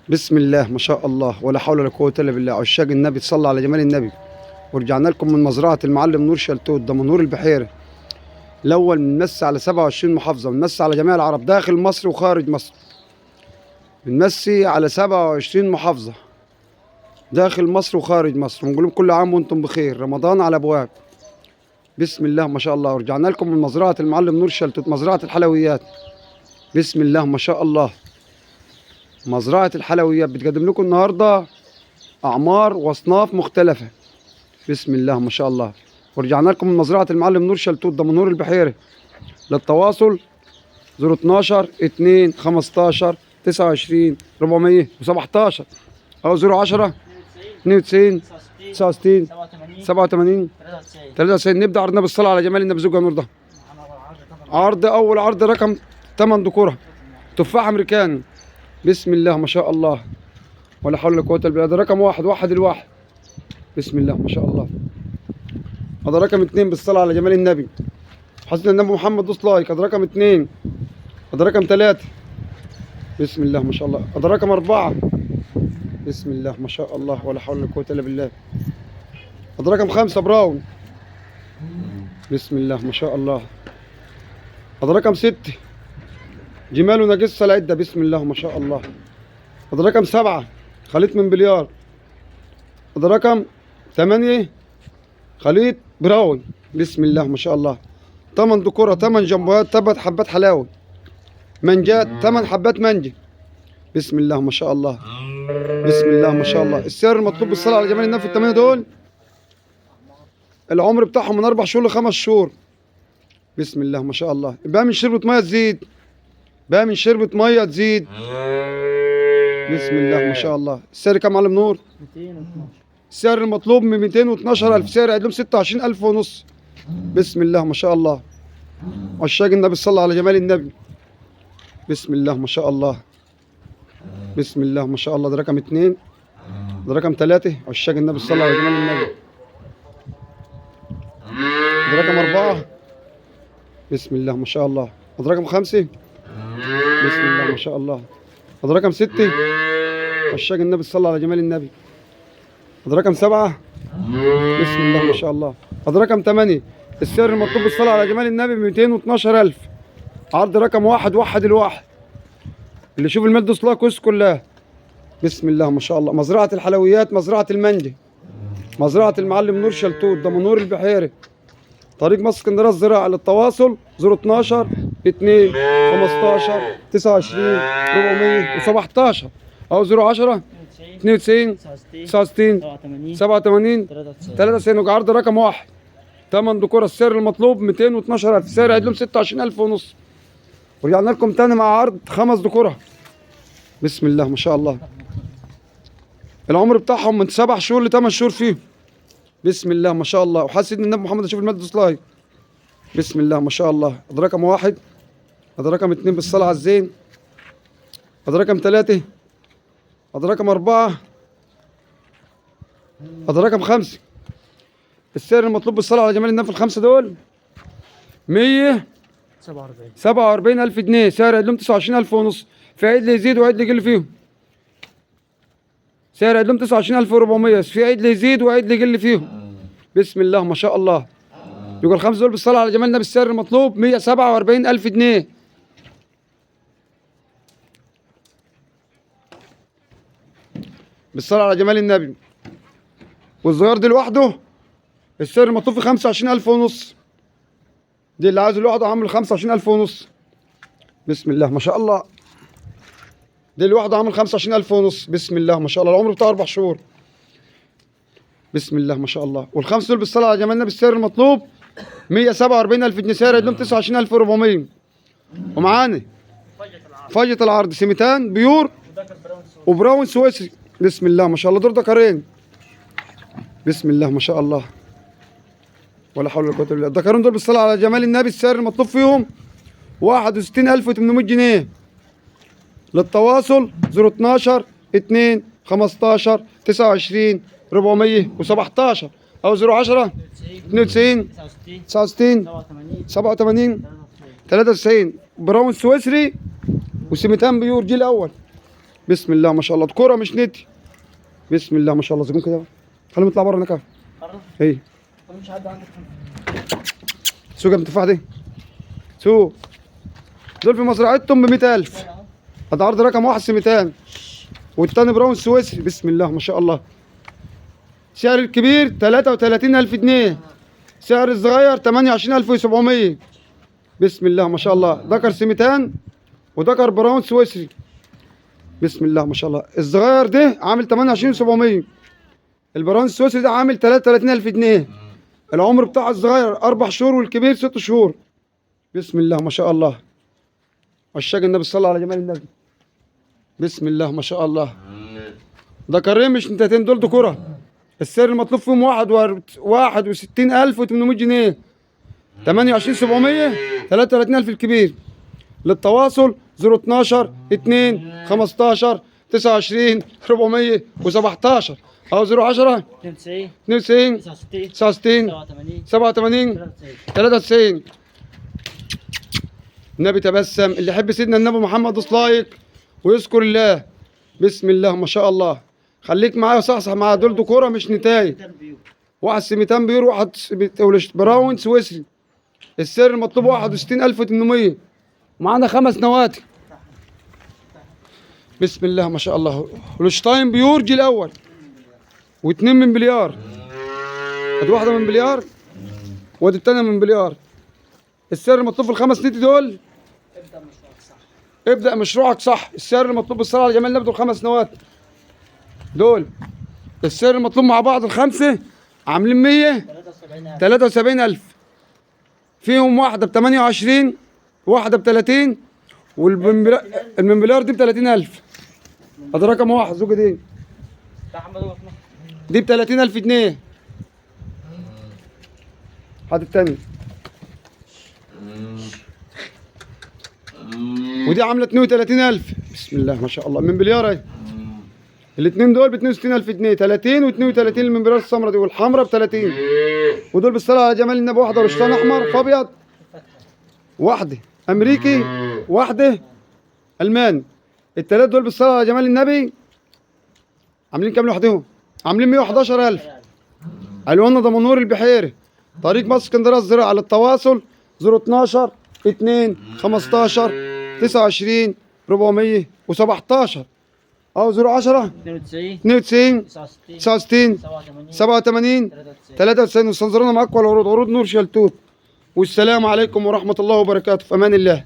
بسم الله ما شاء الله ولا حول ولا قوة إلا بالله. عشاق النبي تصلى على جمال النبي. ورجعنا لكم من مزرعة المعلم نور شلتوت دمنهور البحيري. الأول بنمسي على 27 محافظة، بنمسي على جميع العرب داخل مصر وخارج مصر. بنمسي على 27 محافظة داخل مصر وخارج مصر، ونقول لكم كل عام وأنتم بخير، رمضان على أبواب. بسم الله ما شاء الله. ورجعنا لكم من مزرعة المعلم نور شلتوت، مزرعة الحلويات. بسم الله ما شاء الله. مزرعة الحلويات بتقدم لكم النهارده أعمار وأصناف مختلفة. بسم الله ما شاء الله. ورجعنا لكم من مزرعة المعلم نور شلتوت دمنهور البحيري. للتواصل 012 2 15 29 417 أو 010 92 69 87 93. نبدأ عرضنا بالصلاة على جمال النبي زوجها نور ده. أول عرض رقم 8 ذكورة تفاح أمريكاني. بسم الله ما شاء الله ولا حول ولا قوة إلا بالله. ده رقم واحد الواحد. بسم الله ما شاء الله. هذا رقم 2 بالصلاة على جمال النبي. حسن النبي محمد دوس لايك. هذا رقم 2. هذا رقم 3. بسم الله ما شاء الله. هذا رقم 4. بسم الله ما شاء الله ولا حول ولا قوة إلا بالله. هذا رقم 5 براون. بسم الله ما شاء الله. هذا رقم 6 جمال ونجس العدة. بسم الله ما شاء الله. هذا رقم 7 خليط من بليار. هذا رقم 8 خليط براون. بسم الله ما شاء الله. 8 ذكورة 8 جنبوهات 8 حبات حلاوة منجات 8 حبات منجة. بسم الله ما شاء الله. بسم الله ما شاء الله. السعر المطلوب بالصلاة على جمال النبي في الثمانية دول العمر بتاعهم من 4 شهور ل5 شهور. بسم الله ما شاء الله. بقى من شربة مية تزيد، بقى من شربة مية تزيد. بسم الله ما شاء الله. السعر كام معلم نور؟ 212. السعر المطلوب من 212,000، سعر قاعد لهم 26,000 ونص. بسم الله ما شاء الله. عشاق النبي صلى على جمال النبي. بسم الله ما شاء الله. بسم الله ما شاء الله. ده رقم 2. ده رقم 3 عشاق النبي صلى على جمال النبي. ده رقم 4. بسم الله ما شاء الله. ده رقم 5. بسم الله ما شاء الله. ده رقم 6 عشاق النبي صلى على جمال النبي. ده رقم 7. بسم الله ما شاء الله. ده رقم 8. السعر المطلوب بالصلاة على جمال النبي ب 212,000. عرض رقم واحد الواحد. اللي يشوف المادة صلاة كويس كلها. بسم الله ما شاء الله. مزرعة الحلويات، مزرعة المنجة، مزرعة المعلم نور شلتوت دمنهور البحيري، طريق مصر اسكندرية الزراعة. للتواصل 012 2 15 29 417 أو 010 92 69 87 93. عرض رقم 1 8 ذكورة. السعر المطلوب 212,000، سعر عيد لهم 26,000 ونص. ورجعنا لكم تاني مع عرض 5 ذكورة. بسم الله ما شاء الله. العمر بتاعهم من 7 شهور ل8 شهور فيهم. بسم الله ما شاء الله. وحاسس ان النبي محمد اشوف المادة سلايد. بسم الله ما شاء الله. هذا رقم 1. هذا رقم 2 بالصلاة على الزين. هذا رقم 3. هذا رقم 4. هذا رقم 5. السعر المطلوب بالصلاة على جمال النبي في ال5 دول 147,000 جنيه، سعر عيد لهم 29,000 ونص. في عيد اللي يزيد وعيد اللي يقل فيهم. سعر عيد لهم 29,400، في عيد اللي يزيد وعيد اللي يقل فيهم. بسم الله ما شاء الله. يقول 5 دول بالصلاة على جمال النبي السعر المطلوب 147,000 جنيه. بالصلاة على جمال النبي. والصغير دي لوحده السعر المطلوب في 25,000 ونص. دي اللي عايزه لوحده عامل 25,000 ونص. بسم الله ما شاء الله. دي لوحده عامل 25,000 ونص. بسم الله ما شاء الله. العمر بتاعه 4 شهور. بسم الله ما شاء الله. والخمس دول بالصلاة على جمال النبي السعر المطلوب 147,000 جنيه، سعر عندهم 29,400. ومعانا فاجة العرض سميتان بيور وبراون سويسري. بسم الله ما شاء الله. دول دكرين. بسم الله ما شاء الله ولا حول ولا قوة الا بالله. الدكرين دول بالصلاة على جمال النبي السعر المطلوب فيهم 61,800 جنيه. للتواصل 012 2 15 29 417 أو 010 92 69 87 93. براون سويسري وسميتان بيور جيل أول. بسم الله ما شاء الله، كرة مش نتي. بسم الله ما شاء الله، زقوم كده خليهم يطلع بره هناك. بره؟ ايه مش حد عندك. سوق التفاح دي سوق دول في مزرعتهم ب 100,000. هذا عرض رقم واحد سمتان، والتاني براون سويسري. بسم الله ما شاء الله. سعر الكبير 33,000 جنيه، سعر الصغير 28,700. بسم الله ما شاء الله. ذكر سمتان وذكر براون سويسري. بسم الله ما شاء الله. الصغير ده عامل 28,700، البراون السويسري ده عامل 33,000 جنيه. العمر بتاع الصغير 4 شهور والكبير 6 شهور. بسم الله ما شاء الله. عشاق النبي صلى الله على جمال النبي. بسم الله ما شاء الله. ذكرين مش نتاتين، دول ذكورة. السعر المطلوب فيهم 61,800 جنيه، 28,700، 33,000 الكبير. للتواصل 012 2 15 29 417 او 010 92 92 69 69 87 87 93. النبي تبسم. اللي يحب سيدنا النبي محمد لايك ويذكر الله. بسم الله ما شاء الله. خليك معايا وصحصح معايا، دول دكوره مش نتاي. واحد سميتان بيور، واحد براون سويسري. السعر المطلوب 61,800. معانا 5 نواتي. بسم الله ما شاء الله. هولشتاين بيور جيل الاول، واثنين من بليار. ادي واحده من بليار وادي الثانيه من بليار. السعر المطلوب في ال5 نتي دول. ابدأ مشروعك صح. السعر المطلوب بالصلاة على جمال النبي دول 5 نواتي دول. السعر المطلوب مع بعض ال5 عاملين 173,000. فيهم واحدة ب28، واحدة ب30، والمنبلار دي ب30,000. هذا رقم واحد. زوجة دي ب30,000 جنيه. هذا التاني. ودي عامله 32,000. بسم الله ما شاء الله. من بليار اهي. الاثنين دول ب 62,000 جنيه، 30 و32 من بليار السمراء دي، والحمراء ب 30. ودول بالصلاه على جمال النبي. واحده رشتان احمر في ابيض، واحده امريكي، واحده الماني. الثلاث دول بالصلاه على جمال النبي عاملين كام لوحدهم؟ عاملين 111,000. الواننا دمنهور البحيري، طريق مصر اسكندريه الزراعه. على التواصل 012 2 15 29 417 او 010 92 69 87 93. واستنظرونا مع اقوى العروض، عروض نور شلتوت. والسلام عليكم ورحمه الله وبركاته. في امان الله.